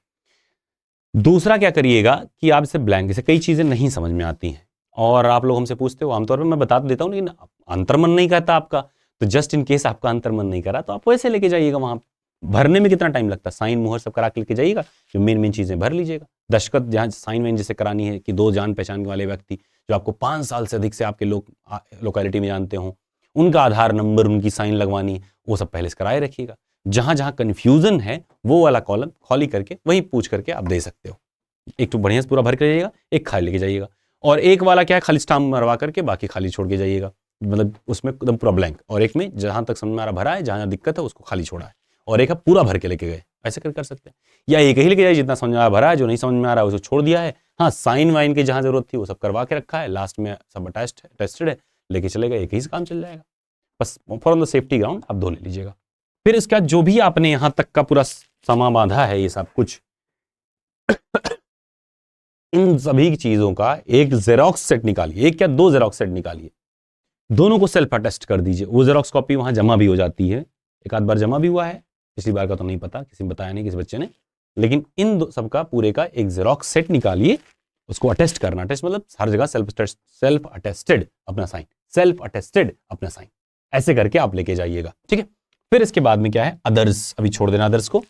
दूसरा क्या करिएगा कि आप इसे ब्लैंक, से कई चीजें नहीं समझ में आती हैं और आप लोग हमसे पूछते हो, आमतौर पर मैं बता देता हूँ, लेकिन अंतर्मन नहीं कहता आपका, तो जस्ट इन केस आपका अंतर्मन नहीं करा तो आप वैसे लेके जाइएगा। वहां भरने में कितना टाइम लगता है, साइन मुहर सब करा के लेके जाइएगा, जो मेन चीजें भर लीजिएगा। दस्तखत जहाँ साइन वाइन जैसे करानी है कि 2 जान पहचान वाले व्यक्ति जो आपको 5 साल से अधिक से आपके लोकेलिटी में जानते हो, उनका आधार नंबर, उनकी साइन लगवानी है, वो सब पहले से कराए रखिएगा। जहां जहां कंफ्यूजन है वो वाला कॉलम खाली करके वहीं पूछ करके आप दे सकते हो। एक तो बढ़िया से पूरा भर के जाइएगा, एक खाली लेके जाइएगा, और एक वाला क्या है खाली स्टाम्प मरवा करके बाकी खाली छोड़ के जाइएगा, मतलब उसमें एकदम पूरा ब्लैंक, और एक में जहां तक समझ में आ रहा भरा है, जहां दिक्कत है उसको खाली छोड़ा है, और एक पूरा भर के लेके गए। ऐसे कर सकते हैं, या एक ही लेके जाइए जितना समझ में आ रहा भरा है, जो नहीं समझ में आ रहा है उसको छोड़ दिया है। हाँ, साइन वाइन की जहां जरूरत थी वो सब करवा के रखा है, लास्ट में सब अटेस्टेड है, लेके चलेगा, एक ही से काम चल जाएगा। बस for on the safety ground आप 2 ले लीजिएगा। फिर इसका जो भी आपने यहां तक का पूरा समा बांधा है, ये सब कुछ इन सभी चीजों का एक जेरोक्स सेट निकालिए, एक क्या 2 जेरोक्स सेट निकालिए, दोनों को सेल्फ अटेस्ट कर दीजिए। वो जेरोक्स कॉपी वहां जमा भी हो जाती है, एक आध बार जमा भी हुआ है, पिछली बार का तो नहीं पता, किसी ने बताया नहीं किसी बच्चे ने, लेकिन इन सबका पूरे का एक जेरोक्स सेट निकालिए, उसको अटेस्ट करना। अटेस्ट मतलब हर जगह सेल्फ अटेस्टेड अपना साइन, सेल्फ अटेस्टेड अपना साइन, ऐसे करके आप लेके जाइएगा। ठीक है, फिर इसके बाद में क्या है, अदर्स, अभी छोड़ देना अदर्स को।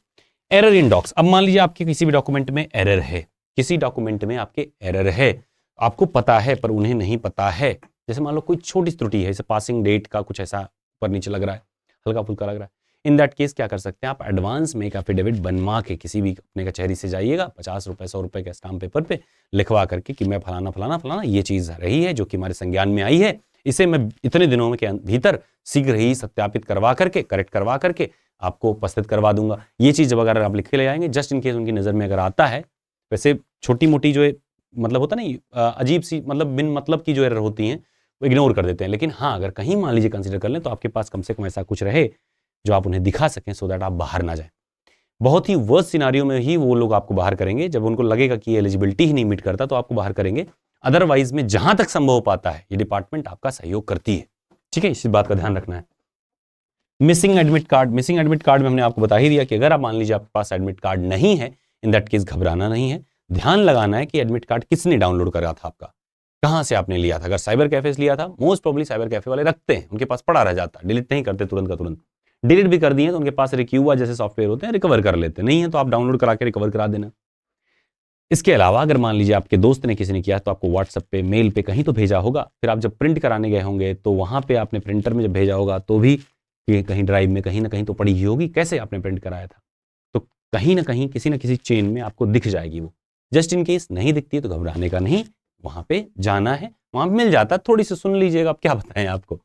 एरर इन डॉक्स, अब मान लीजिए आपके किसी भी डॉक्यूमेंट में एरर है, किसी डॉक्यूमेंट में आपके एरर है, आपको पता है पर उन्हें नहीं पता है। जैसे मान लो कोई छोटी त्रुटि है, जैसे पासिंग डेट का कुछ ऐसा ऊपर नीचे लग रहा है, हल्का फुल्का लग रहा है, इन दैट केस क्या कर सकते हैं आप, एडवांस में एक एफिडेविट बनवा के किसी भी अपने कचहरी से जाइएगा, 50 रुपए 100 रुपए के स्टाम्प पेपर पे लिखवा करके कि मैं फलाना फलाना फलाना ये चीज़ रही है जो कि हमारे संज्ञान में आई है, इसे मैं इतने दिनों में के भीतर शीघ्र ही सत्यापित करवा करके, करेक्ट करवा करके आपको उपस्थित करवा दूंगा। ये चीज़ जब अगर आप लिख के ले जाएंगे, जस्ट इन केस उनकी नज़र में अगर आता है, वैसे छोटी मोटी जो मतलब होता नहीं अजीब सी, मतलब बिन मतलब की जो एरर होती हैं वो इग्नोर कर देते हैं, लेकिन हाँ अगर कहीं मान लीजिए कंसीडर कर लें तो आपके पास कम से कम ऐसा कुछ रहे जो आप उन्हें दिखा सकें, सो दैट आप बाहर ना जाएं। बहुत ही वर्स्ट सिनारियो में ही वो लोग आपको बाहर करेंगे, जब उनको लगेगा कि एलिजिबिलिटी ही नहीं मीट करता तो आपको बाहर करेंगे। अदरवाइज में जहां तक संभव हो पाता है ये डिपार्टमेंट आपका सहयोग करती है। ठीक है, इस बात का ध्यान रखना है। Missing admit card, missing admit card में हमने आपको बता ही दिया कि अगर आप मान लीजिए आपके पास एडमिट कार्ड नहीं है, इन दैट केस घबराना नहीं है, ध्यान लगाना है कि एडमिट कार्ड किसने डाउनलोड करा था आपका, कहां से आपने लिया था। अगर साइबर कैफे से लिया था, मोस्ट प्रोबेबली साइबर कैफे वाले रखते हैं, उनके पास पड़ा रह जाता, डिलीट नहीं करते तुरंत का तुरंत, डिलीट भी कर दिए तो उनके पास रिक्यूआ जैसे सॉफ्टवेयर होते हैं, रिकवर कर लेते, नहीं है तो आप डाउनलोड करा के रिकवर करा देना। इसके अलावा अगर मान लीजिए आपके दोस्त ने किसी ने किया तो आपको व्हाट्सएप पे, मेल पे कहीं तो भेजा होगा, फिर आप जब प्रिंट कराने गए होंगे तो वहां पे आपने प्रिंटर में जब भेजा होगा तो भी कहीं ड्राइव में कहीं ना कहीं तो पड़ी ही होगी, कैसे आपने प्रिंट कराया था, तो कहीं ना कहीं किसी ना किसी चेन में आपको दिख जाएगी वो। जस्ट इन केस नहीं दिखती है तो घबराने का नहीं, वहां पे जाना है, वहां मिल जाता है, थोड़ी सी सुन लीजिएगा, अब क्या बताएं आपको।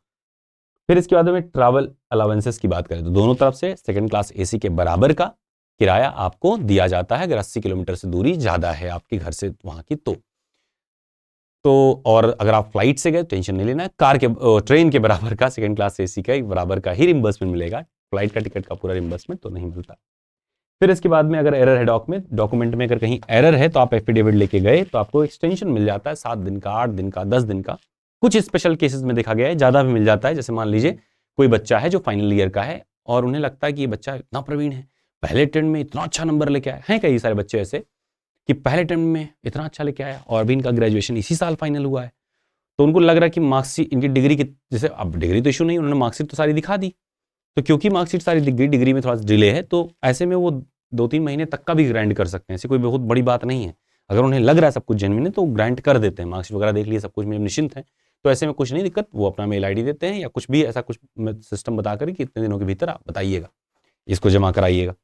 फिर इसके बाद में ट्रैवल अलाउंसेस की बात करें तो दोनों तरफ से सेकंड क्लास एसी के बराबर का किराया आपको दिया जाता है अगर 80 किलोमीटर से दूरी ज्यादा है आपके घर से वहां की तो और अगर आप फ्लाइट से गए टेंशन नहीं लेना है, ट्रेन के बराबर का सेकंड क्लास एसी का एक बराबर का ही रिम्बर्समेंट मिलेगा, फ्लाइट का टिकट का पूरा रिम्बर्समेंट तो नहीं मिलता। फिर इसके बाद में अगर एरर है डॉक्यूमेंट में अगर कहीं एरर है तो आप एफिडेविट लेके गए तो आपको एक्सटेंशन मिल जाता है 7 दिन का, 8 दिन का, 10 दिन का, कुछ स्पेशल केसेस में देखा गया है ज़्यादा भी मिल जाता है। जैसे मान लीजिए कोई बच्चा है जो फाइनल ईयर का है और उन्हें लगता है कि ये बच्चा इतना प्रवीण है, पहले अटेम्प्ट में इतना अच्छा नंबर लेके आया हैं। कई सारे बच्चे ऐसे कि पहले अटेम्प्ट में इतना अच्छा लेके आया और अभी इनका ग्रेजुएशन इसी साल फाइनल हुआ है, तो उनको लग रहा है कि मार्कशीट इनकी डिग्री की, जैसे अब डिग्री तो इशू नहीं, उन्होंने मार्कशीट तो सारी दिखा दी, तो क्योंकि मार्कशीट सारी डिग्री में थोड़ा सा डिले है, तो ऐसे में वो 2-3 महीने तक का भी ग्रांट कर सकते हैं। ऐसी कोई बहुत बड़ी बात नहीं है। अगर उन्हें लग रहा है सब कुछ जेन्युइन है तो ग्रांट कर देते हैं, मार्कशीट वगैरह देख लिए, सब कुछ में निश्चिंत है, तो ऐसे में कुछ नहीं दिक्कत। वो अपना मेल ID देते हैं या कुछ भी ऐसा कुछ सिस्टम बता कर कि इतने दिनों के भीतर आप बताइएगा, इसको जमा कराइएगा,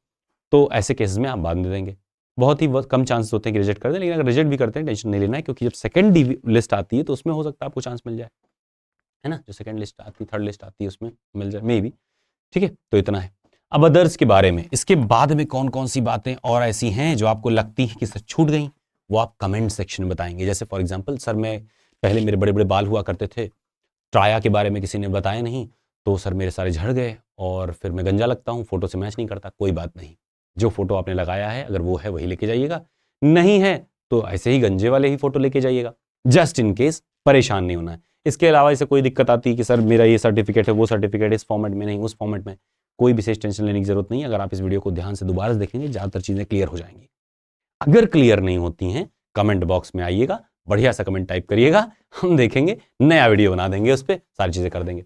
तो ऐसे केसेस में आप बाद में देंगे। बहुत ही कम चांस होते हैं कि रिजेक्ट कर दें, लेकिन अगर रिजेक्ट भी करते हैं टेंशन नहीं लेना है, क्योंकि जब सेकंड लिस्ट आती है तो उसमें हो सकता है आपको चांस मिल जाए, है ना। जो सेकंड लिस्ट आती है, थर्ड लिस्ट आती है, उसमें मिल जाए मे बी। ठीक है, तो इतना है। अब अदर्स के बारे में, इसके बाद में कौन कौन सी बातें और ऐसी हैं जो आपको लगती है कि सर छूट गई, वो आप कमेंट सेक्शन में बताएंगे। जैसे फॉर एग्जांपल, सर मैं पहले मेरे बड़े बड़े बाल हुआ करते थे, ट्राया के बारे में किसी ने बताया नहीं, तो सर मेरे सारे झड़ गए और फिर मैं गंजा लगता हूँ, फोटो से मैच नहीं करता। कोई बात नहीं, जो फोटो आपने लगाया है अगर वो है वही लेके जाइएगा, नहीं है तो ऐसे ही गंजे वाले ही फोटो लेके जाइएगा, जस्ट इन केस। परेशान नहीं होना है। इसके अलावा इसे कोई दिक्कत आती है कि सर मेरा ये सर्टिफिकेट है, वो सर्टिफिकेट इस फॉर्मेट में नहीं, उस फॉर्मेट में, कोई विशेष टेंशन लेने की जरूरत नहीं है। अगर आप इस वीडियो को ध्यान से दोबारा देखेंगे, ज़्यादातर चीज़ें क्लियर हो जाएंगी। अगर क्लियर नहीं होती हैं, कमेंट बॉक्स में आइएगा, बढ़िया सा कमेंट टाइप करिएगा, हम देखेंगे, नया वीडियो बना देंगे, उस पर सारी चीज़ें कर देंगे।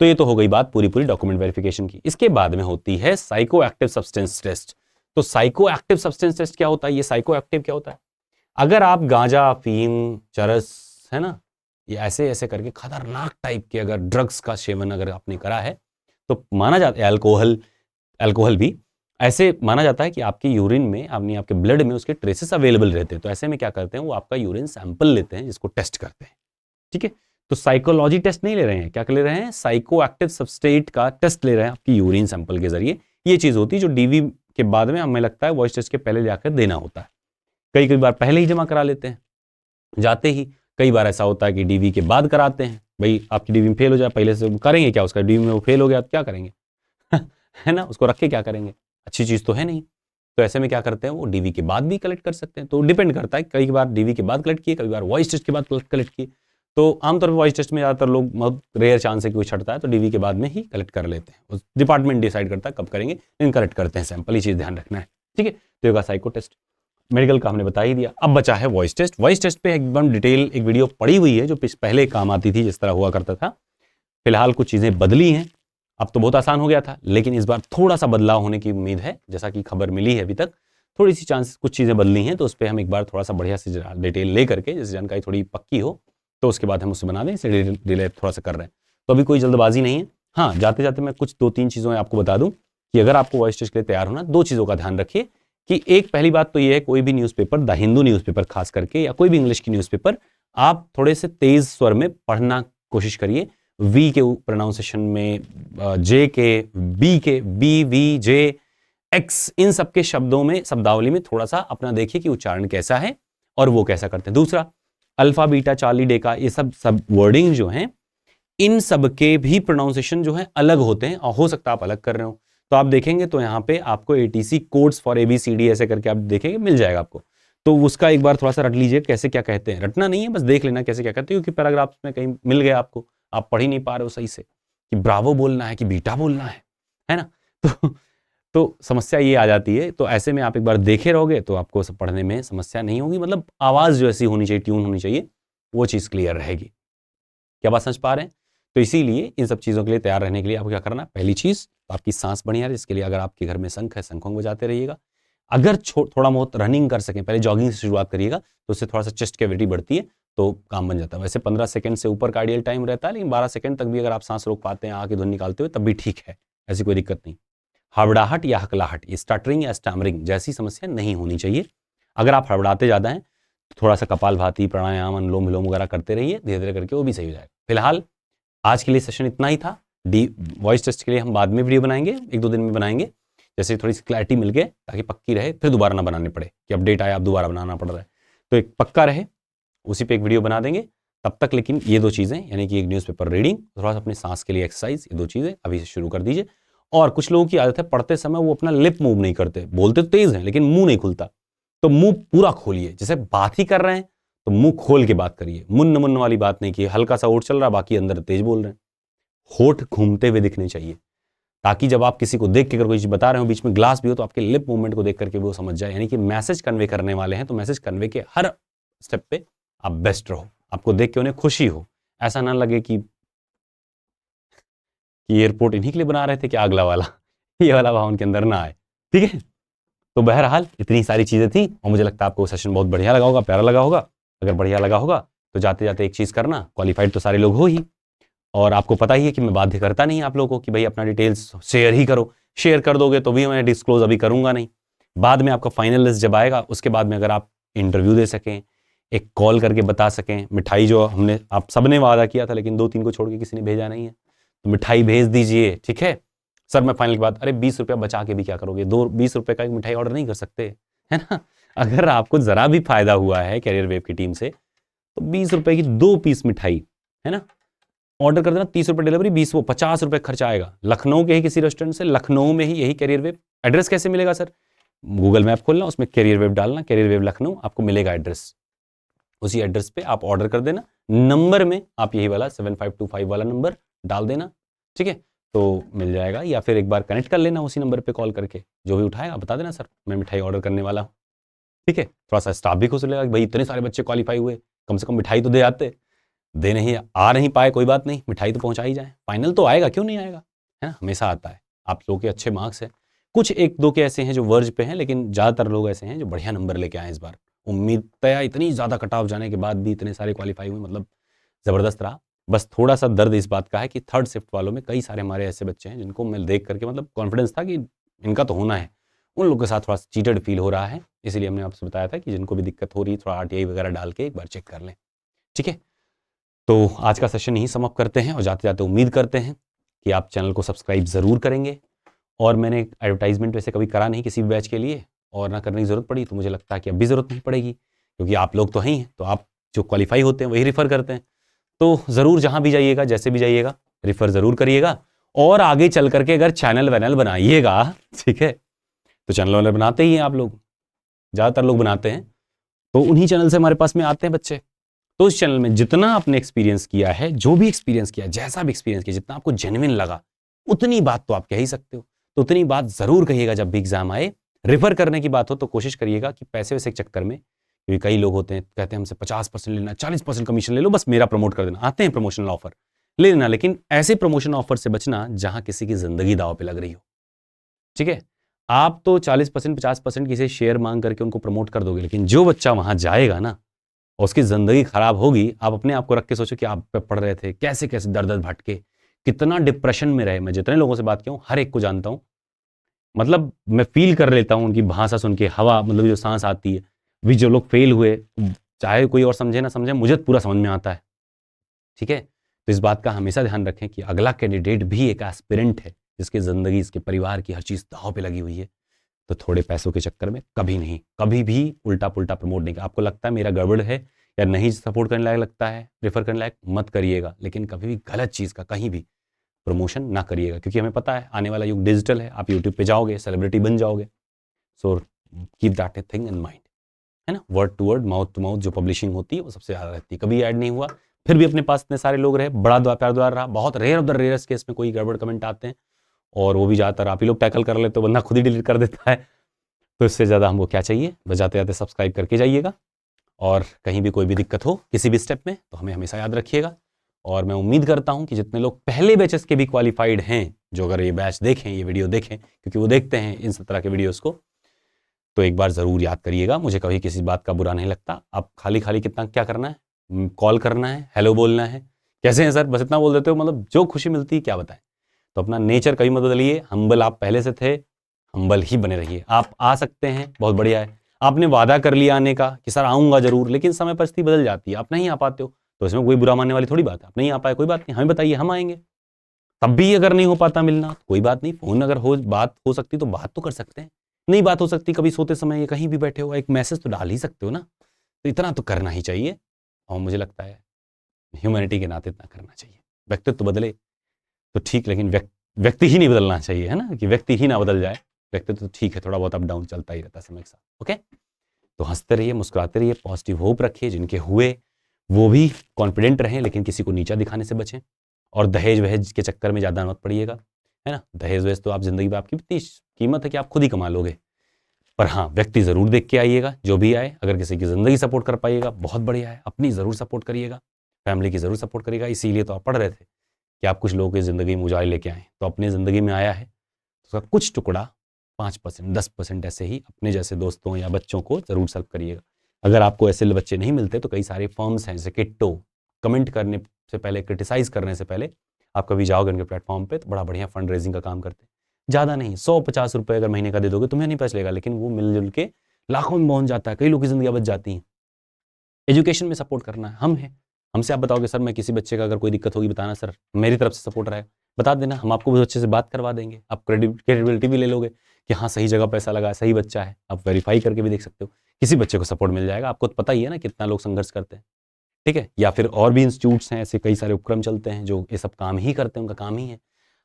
तो ये तो हो गई बात पूरी डॉक्यूमेंट वेरिफिकेशन की। इसके बाद में होती है साइको एक्टिव सब्सटेंस टेस्ट। तो साइको एक्टिव सब्सटेंस टेस्ट क्या होता है? ये साइको एक्टिव क्या होता है? अगर आप गांजा, अफीम, चरस, है ना, ये ऐसे ऐसे करके खतरनाक टाइप के अगर ड्रग्स का सेवन अगर आपने करा है, तो माना जाता है, अल्कोहल भी ऐसे माना जाता है कि आपके यूरिन में, आपके ब्लड में उसके ट्रेसेस अवेलेबल रहते हैं। तो ऐसे में क्या करते हैं, वो आपका यूरिन सैंपल लेते हैं, जिसको टेस्ट करते हैं। ठीक है, तो साइकोलॉजी टेस्ट नहीं ले रहे हैं, क्या ले रहे हैं? साइको एक्टिव सब्सटेट का टेस्ट ले रहे हैं आपकी यूरिन सैंपल के जरिए। ये चीज होती है जो डीवी के बाद में, हमें लगता है वॉइस टेस्ट के पहले जाकर देना होता है। कई बार पहले ही जमा करा लेते हैं जाते ही, कई बार ऐसा होता है कि डीवी के बाद कराते हैं। भाई आपकी डीवी में फेल हो जाए, पहले से करेंगे क्या? उसका डीवी में वो फेल हो गया तो क्या करेंगे? है ना, उसको रख के क्या करेंगे? अच्छी चीज तो है नहीं। तो ऐसे में क्या करते हैं, वो डीवी के बाद भी कलेक्ट कर सकते हैं। तो डिपेंड करता है, कई बार डीवी के बाद कलेक्ट किए, कई बार वॉइस टेस्ट के बाद कलेक्ट किए। तो आमतौर पर वॉइस टेस्ट में ज़्यादातर लोग, बहुत रेयर चांस है कि कोई छटता है, तो डीवी के बाद में ही कलेक्ट कर लेते हैं। उस डिपार्टमेंट डिसाइड करता है कब करेंगे, लेकिन कलेक्ट करते हैं सैंपल, ये चीज़ ध्यान रखना है। ठीक है, तो ये साइको टेस्ट। मेडिकल का हमने बता ही दिया। अब बचा है वॉइस टेस्ट। वॉइस टेस्ट पे एकदम डिटेल एक वीडियो पड़ी हुई है, जो पहले काम आती थी, जिस तरह हुआ करता था। फिलहाल कुछ चीज़ें बदली हैं, अब तो बहुत आसान हो गया था, लेकिन इस बार थोड़ा सा बदलाव होने की उम्मीद है। जैसा कि खबर मिली है अभी तक, थोड़ी सी चांस, कुछ चीज़ें बदली हैं, तो उस पर हम एक बार थोड़ा सा बढ़िया से डिटेल ले करके, जैसे जानकारी थोड़ी पक्की हो, तो उसके बाद हम उसे बना दें। इसे डिले थोड़ा सा कर रहे हैं, तो अभी कोई जल्दबाजी नहीं है। हाँ, जाते जाते मैं कुछ 2-3 चीज़ें आपको बता दूं कि अगर आपको वॉइस टेस्ट के लिए तैयार होना, 2 चीज़ों का ध्यान रखिए। कि एक पहली बात तो ये है, कोई भी न्यूज़पेपर, द हिंदू न्यूज़पेपर खास करके, या कोई भी इंग्लिश की न्यूज़पेपर, आप थोड़े से तेज स्वर में पढ़ना कोशिश करिए। वी के प्रोनाउंसिएशन में, जे के, बी के, बी, वी, जे, एक्स, इन सब के शब्दों में, शब्दावली में थोड़ा सा अपना देखिए कि उच्चारण कैसा है और वो कैसा करते हैं। दूसरा, अल्फा, बीटा, चार्ली, डेका, ये सब वर्डिंग जो हैं, इन सब के भी प्रोनाउंसिएशन जो है अलग होते हैं, और हो सकता है आप अलग कर रहे हो। तो आप देखेंगे तो यहाँ पे आपको ATC कोड्स फॉर ABCD ऐसे करके आप देखेंगे, मिल जाएगा आपको। तो उसका एक बार थोड़ा सा रट लीजिए, कैसे क्या कहते हैं। रटना नहीं है, बस देख लेना कैसे क्या कहते हैं, क्योंकि पैराग्राफ में कहीं मिल गया आपको, आप पढ़ ही नहीं पा रहे हो सही से कि ब्रावो बोलना है कि बीटा बोलना है ना। तो समस्या ये आ जाती है। तो ऐसे में आप एक बार देखे रहोगे तो आपको सब पढ़ने में समस्या नहीं होगी। मतलब आवाज़ जो ऐसी होनी चाहिए, ट्यून होनी चाहिए, वो चीज़ क्लियर रहेगी। क्या बात समझ पा रहे हैं? तो इसीलिए इन सब चीज़ों के लिए तैयार रहने के लिए आपको क्या करना है? पहली चीज़, आपकी सांस बढ़िया रहे, इसके लिए अगर आपके घर में शंख है, शंखों को बजाते रहिएगा। अगर थोड़ा बहुत रनिंग कर सकें, पहले जॉगिंग से शुरुआत करिएगा, तो उससे थोड़ा सा चेस्ट कैविटी बढ़ती है, तो काम बन जाता है। वैसे 15 सेकंड से ऊपर का आइडियल टाइम रहता है, लेकिन 12 सेकंड तक भी अगर आप सांस रोक पाते हैं आके धुन निकालते हुए, तब भी ठीक है, ऐसी कोई दिक्कत नहीं। हड़बड़ाहट या हकलाहट, ये स्टटरिंग या स्टैमरिंग जैसी समस्या नहीं होनी चाहिए। अगर आप हड़बड़ाते ज़्यादा हैं तो थोड़ा सा कपालभाति, प्राणायाम, अनुलोम विलोम वगैरह करते रहिए, धीरे धीरे करके वो भी सही हो जाएगा। फिलहाल आज के लिए सेशन इतना ही था। वॉइस टेस्ट के लिए हम बाद में वीडियो बनाएंगे, 1-2 दिन में बनाएंगे, जैसे थोड़ी सी क्लैरिटी मिल गए, ताकि पक्की रहे, फिर दोबारा ना बनाने पड़े कि अपडेट आया आप दोबारा बनाना पड़ रहा है। तो एक पक्का रहे, उसी पे एक वीडियो बना देंगे। तब तक लेकिन ये 2 चीज़ें, यानी कि एक न्यूज़पेपर रीडिंग, थोड़ा सा अपने सांस के लिए एक्सरसाइज, ये 2 चीज़ें अभी से शुरू कर दीजिए। और कुछ लोगों की आदत है, पढ़ते समय वो अपना लिप मूव नहीं करते, बोलते तो तेज हैं लेकिन मुंह नहीं खुलता। तो मुंह पूरा खोलिए, जैसे बात ही कर रहे हैं तो मुंह खोल के बात करिए, मुन्न मुन्न वाली बात नहीं की, हल्का सा ओठ चल रहा, बाकी अंदर तेज बोल रहे हैं। होठ घूमते हुए दिखने चाहिए। ताकि जब आप किसी को देख के अगर कोई चीज़ बता रहे हो, बीच में ग्लास भी हो, तो आपके लिप मूवमेंट को देख करके वो समझ जाए। यानी कि मैसेज कन्वे करने वाले हैं तो मैसेज कन्वे के हर स्टेप पे आप बेस्ट रहो, आपको देख के उन्हें खुशी हो, ऐसा ना लगे कि एयरपोर्ट इन्हीं के लिए बना रहे थे कि अगला वाला ये वाला भाव उनके अंदर ना आए। ठीक है, तो बहरहाल इतनी सारी चीज़ें थी और मुझे लगता है आपको सेशन बहुत बढ़िया लगा होगा, प्यारा लगा होगा। अगर बढ़िया लगा होगा तो जाते जाते एक चीज़ करना, क्वालिफाइड तो सारे लोग हो ही, और आपको पता ही है कि मैं बाध्य करता नहीं आप लोगों को कि भाई अपना डिटेल्स शेयर ही करो। शेयर कर दोगे तो भी मैं डिस्क्लोज अभी करूंगा नहीं, बाद में आपका फाइनल लिस्ट जब आएगा उसके बाद में अगर आप इंटरव्यू दे सकें, एक कॉल करके बता सकें, मिठाई जो हमने आप सबने वादा किया था लेकिन 2-3 को छोड़ के किसी ने भेजा नहीं है, तो मिठाई भेज दीजिए। ठीक है सर, मैं फाइनल के बाद, अरे 20 रुपया बचा के भी क्या करोगे, 20 रुपये का एक मिठाई ऑर्डर नहीं कर सकते, है ना। अगर आपको ज़रा भी फायदा हुआ है कैरियर वेव की टीम से तो 20 रुपये की 2 पीस मिठाई, है ना, ऑर्डर कर देना। 30 रुपये डिलीवरी, 20 वो 50 रुपये खर्चा आएगा। लखनऊ के ही किसी रेस्टोरेंट से, लखनऊ में ही यही कैरियर वेव। एड्रेस कैसे मिलेगा सर, गूगल मैप खोलना, उसमें कैरियर वेव डालना, कैरियर वेव लखनऊ, आपको मिलेगा एड्रेस। उसी एड्रेस पे आप ऑर्डर कर देना, नंबर में आप यही वाला 7525 वाला नंबर डाल देना। ठीक है, तो मिल जाएगा, या फिर एक बार कनेक्ट कर लेना उसी नंबर पे कॉल करके, जो भी उठाएगा बता देना सर मैं मिठाई ऑर्डर करने वाला हूँ। ठीक है, थोड़ा सा स्टाफ भी खुश लगेगा कि भाई इतने सारे बच्चे क्वालिफाई हुए, कम से कम मिठाई तो दे आते, दे नहीं आ नहीं पाए कोई बात नहीं, मिठाई तो पहुंचा ही जाए। फाइनल तो आएगा, क्यों नहीं आएगा, है ना, हमेशा आता है। आप लोगों के अच्छे मार्क्स हैं, कुछ एक दो के ऐसे हैं जो वर्ज पे हैं, लेकिन ज़्यादातर लोग ऐसे हैं जो बढ़िया नंबर लेके आए इस बार। उम्मीद तय इतनी ज़्यादा कट ऑफ जाने के बाद भी इतने सारे क्वालिफाई हुए, मतलब ज़बरदस्त रहा। बस थोड़ा सा दर्द इस बात का है कि थर्ड शिफ्ट वालों में कई सारे हमारे ऐसे बच्चे हैं जिनको मैं देख करके मतलब कॉन्फिडेंस था कि इनका तो होना है, उन लोगों के साथ थोड़ा चीटेड फील हो रहा है। इसलिए हमने आपसे बताया था कि जिनको भी दिक्कत हो रही है थोड़ा RTI वगैरह डाल के एक बार चेक कर लें। ठीक है, तो आज का सेशन यहीं समाप्त करते हैं और जाते जाते उम्मीद करते हैं कि आप चैनल को सब्सक्राइब ज़रूर करेंगे। और मैंने एडवर्टाइजमेंट वैसे कभी करा नहीं किसी भी बैच के लिए, और ना करने की ज़रूरत पड़ी, तो मुझे लगता है कि अब भी ज़रूरत नहीं पड़ेगी, क्योंकि आप लोग तो हैं ही, तो आप जो क्वालिफाई होते हैं वही रिफ़र करते हैं। तो ज़रूर जहाँ भी जाइएगा, जैसे भी जाइएगा, रिफ़र ज़रूर करिएगा। और आगे चल करके अगर चैनल वैनल बनाइएगा, ठीक है, तो चैनल वैनल बनाते ही हैं आप लोग, ज़्यादातर लोग बनाते हैं, तो उन्हीं चैनल से हमारे पास में आते हैं बच्चे। तो इस चैनल में जितना आपने एक्सपीरियंस किया है, जो भी एक्सपीरियंस किया, जैसा भी एक्सपीरियंस किया, जितना आपको जेन्युइन लगा, उतनी बात तो आप कह ही सकते हो, तो उतनी बात ज़रूर कहिएगा जब भी एग्जाम आए। रेफर करने की बात हो तो कोशिश करिएगा कि पैसे वैसे के चक्कर में, क्योंकि कई लोग होते हैं कहते हैं हमसे 50% लेना, 40% कमीशन ले लो, बस मेरा प्रमोट कर देना। आते हैं प्रमोशनल ऑफर ले लेना, लेकिन ऐसे प्रमोशन ऑफर से बचना जहां किसी की जिंदगी दांव पे लग रही हो। ठीक है, आप तो 40% 50% किसी शेयर मांग करके उनको प्रमोट कर दोगे, लेकिन जो बच्चा वहां जाएगा ना और उसकी ज़िंदगी ख़राब होगी, आप अपने आप को रख के सोचो कि आप पे पढ़ रहे थे, कैसे कैसे दर दर भटके, कितना डिप्रेशन में रहे। मैं जितने लोगों से बात किया हूँ हर एक को जानता हूँ, मतलब मैं फील कर लेता हूँ उनकी भाषा सुन के, हवा मतलब जो सांस आती है। भी जो लोग फेल हुए, चाहे कोई और समझे ना समझे, मुझे पूरा समझ में आता है। ठीक है, तो इस बात का हमेशा ध्यान रखें कि अगला कैंडिडेट भी एक एस्पिरेंट है, जिसकी ज़िंदगी, इसके परिवार की हर चीज़ दांव पे लगी हुई है। तो थोड़े पैसों के चक्कर में कभी नहीं, कभी भी उल्टा पुल्टा प्रमोट नहीं। आपको लगता है मेरा गड़बड़ है या नहीं सपोर्ट करने लायक लगता है, रेफर करने लायक, मत करिएगा, लेकिन कभी भी गलत चीज़ का कहीं भी प्रमोशन ना करिएगा, क्योंकि हमें पता है आने वाला युग डिजिटल है, आप यूट्यूब पे जाओगे सेलिब्रिटी बन जाओगे। So keep that thing in mind, है ना। Word to word, mouth to mouth जो पब्लिशिंग होती है वो सबसे ज़्यादा रहती है। कभी ऐड नहीं हुआ, फिर भी अपने पास इतने सारे लोग रहे, बड़ा प्यार द्वार रहा। बहुत rare of the rarest case में कोई गड़बड़ कमेंट आते हैं, और वो भी ज़्यादातर आप ही लोग टैकल कर लेते हो, बंदा खुद ही डिलीट कर देता है। तो इससे ज़्यादा हमको क्या चाहिए, बस जाते जाते सब्सक्राइब करके जाइएगा, और कहीं भी कोई भी दिक्कत हो किसी भी स्टेप में तो हमें हमेशा याद रखिएगा। और मैं उम्मीद करता हूं कि जितने लोग पहले बैचेस के भी क्वालिफाइड हैं, जो अगर ये बैच देखें, ये वीडियो देखें, क्योंकि वो देखते हैं इन तरह के वीडियोस को, तो एक बार ज़रूर याद करिएगा। मुझे कभी किसी बात का बुरा नहीं लगता। आप खाली खाली कितना क्या करना है, कॉल करना है, हेलो बोलना है, कैसे हैं सर, बस इतना बोल देते हो, मतलब जो खुशी मिलती है क्या बताएं। तो अपना नेचर कभी मत बदलिए, हम्बल आप पहले से थे, हम्बल ही बने रहिए। आप आ सकते हैं, बहुत बढ़िया है। आपने वादा कर लिया आने का कि सर आऊँगा जरूर, लेकिन समय परिस्थिति बदल जाती है, आप नहीं आ पाते हो, तो इसमें कोई बुरा मानने वाली थोड़ी बात है। आप नहीं आ पाए, कोई बात नहीं, हमें बताइए, हम आएंगे। तब भी अगर नहीं हो पाता मिलना तो कोई बात नहीं, फ़ोन अगर बात हो सकती तो बात तो कर सकते हैं। नहीं बात हो सकती, कभी सोते समय या कहीं भी बैठे हो, एक मैसेज तो डाल ही सकते हो ना। तो इतना तो करना ही चाहिए, और मुझे लगता है ह्यूमैनिटी के नाते इतना करना चाहिए। व्यक्तित्व बदले तो ठीक, लेकिन व्यक्ति ही नहीं बदलना चाहिए, है ना, कि व्यक्ति ही ना बदल जाए। व्यक्तित्व तो ठीक है, थोड़ा बहुत अप डाउन चलता ही रहता है समय के साथ। ओके, तो हंसते रहिए, मुस्कुराते रहिए, पॉजिटिव होप रखिए। जिनके हुए वो भी कॉन्फिडेंट रहें, लेकिन किसी को नीचा दिखाने से बचें, और दहेज वहेज के चक्कर में ज़्यादा मत पड़िएगा। है ना। दहेज वहेज तो आप जिंदगी में आपकी इतनी कीमत है कि आप खुद ही कमा लोगे। पर हाँ, व्यक्ति ज़रूर देख के आइएगा, जो भी आए। अगर किसी की ज़िंदगी सपोर्ट कर पाइएगा बहुत बढ़िया है, अपनी ज़रूर सपोर्ट करिएगा, फैमिली की ज़रूर सपोर्ट करिएगा। इसीलिए तो आप पढ़ रहे थे कि आप कुछ लोगों की ज़िंदगी में उजाले लेके आएँ। तो अपनी ज़िंदगी में आया है तो उसका कुछ टुकड़ा 5% 10% ऐसे ही अपने जैसे दोस्तों या बच्चों को ज़रूर सर्व करिएगा। अगर आपको ऐसे बच्चे नहीं मिलते तो कई सारे फर्म्स हैं जैसे किट्टो, कमेंट करने से पहले, क्रिटिसाइज़ करने से पहले आप कभी जाओगे उनके प्लेटफॉर्म पे तो बड़ा बढ़िया फंड रेजिंग का काम करते हैं। ज़्यादा नहीं, 100-50 रुपये अगर महीने का दे दोगे तुम्हें नहीं पता चलेगा, लेकिन वो मिलजुल के लाखों में पहुंच जाता है, कई लोगों की जिंदगी बच जाती हैं। एजुकेशन में सपोर्ट करना है, हम हैं। हमसे आप बताओगे सर मैं किसी बच्चे का अगर कोई दिक्कत होगी बताना सर, मेरी तरफ से सपोर्ट रहेगा, बता देना, हम आपको उस बच्चे से बात करवा देंगे। आप क्रेडिबिलिटी भी ले लोगे कि हाँ सही जगह पैसा लगा, सही बच्चा है। आप वेरीफाई करके भी देख सकते हो, किसी बच्चे को सपोर्ट मिल जाएगा। आपको तो पता ही है ना कितना लोग संघर्ष करते हैं, ठीक है। या फिर और भी इंस्टीट्यूट्स हैं, ऐसे कई सारे उपक्रम चलते हैं जो ये सब काम ही करते हैं, उनका काम ही है।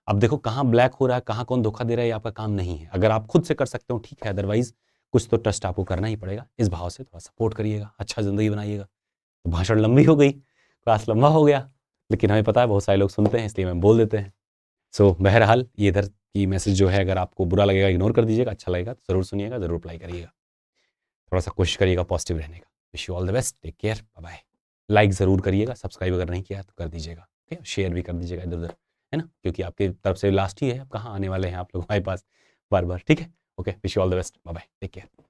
अब देखो कहाँ ब्लैक हो रहा है, कहाँ कौन धोखा दे रहा है, ये आपका काम नहीं है। अगर आप खुद से कर सकते हो ठीक है, अदरवाइज कुछ तो ट्रस्ट आपको करना ही पड़ेगा। इस भाव से थोड़ा सपोर्ट करिएगा, अच्छा ज़िंदगी बनाइएगा। तो भाषण लंबी हो गई, क्लास लंबा हो गया, लेकिन हमें पता है बहुत सारे लोग सुनते हैं इसलिए हम बोल देते हैं। सो बहरहाल ये इधर की मैसेज जो है, अगर आपको बुरा लगेगा इग्नोर कर दीजिएगा, अच्छा लगेगा तो ज़रूर सुनिएगा, ज़रूर अप्लाई करिएगा। थोड़ा सा कोशिश करिएगा पॉजिटिव रहने का। Wish you all the best, take care, bye bye. Like ज़रूर करिएगा, सब्सक्राइब अगर नहीं किया तो कर दीजिएगा, ठीक है। शेयर भी कर दीजिएगा इधर उधर, है ना, क्योंकि आपकी तरफ से लास्ट ही है, अब कहाँ आने वाले हैं आप लोग हमारे पास बार बार, ठीक है। Okay, wish you all the best, bye bye, take care.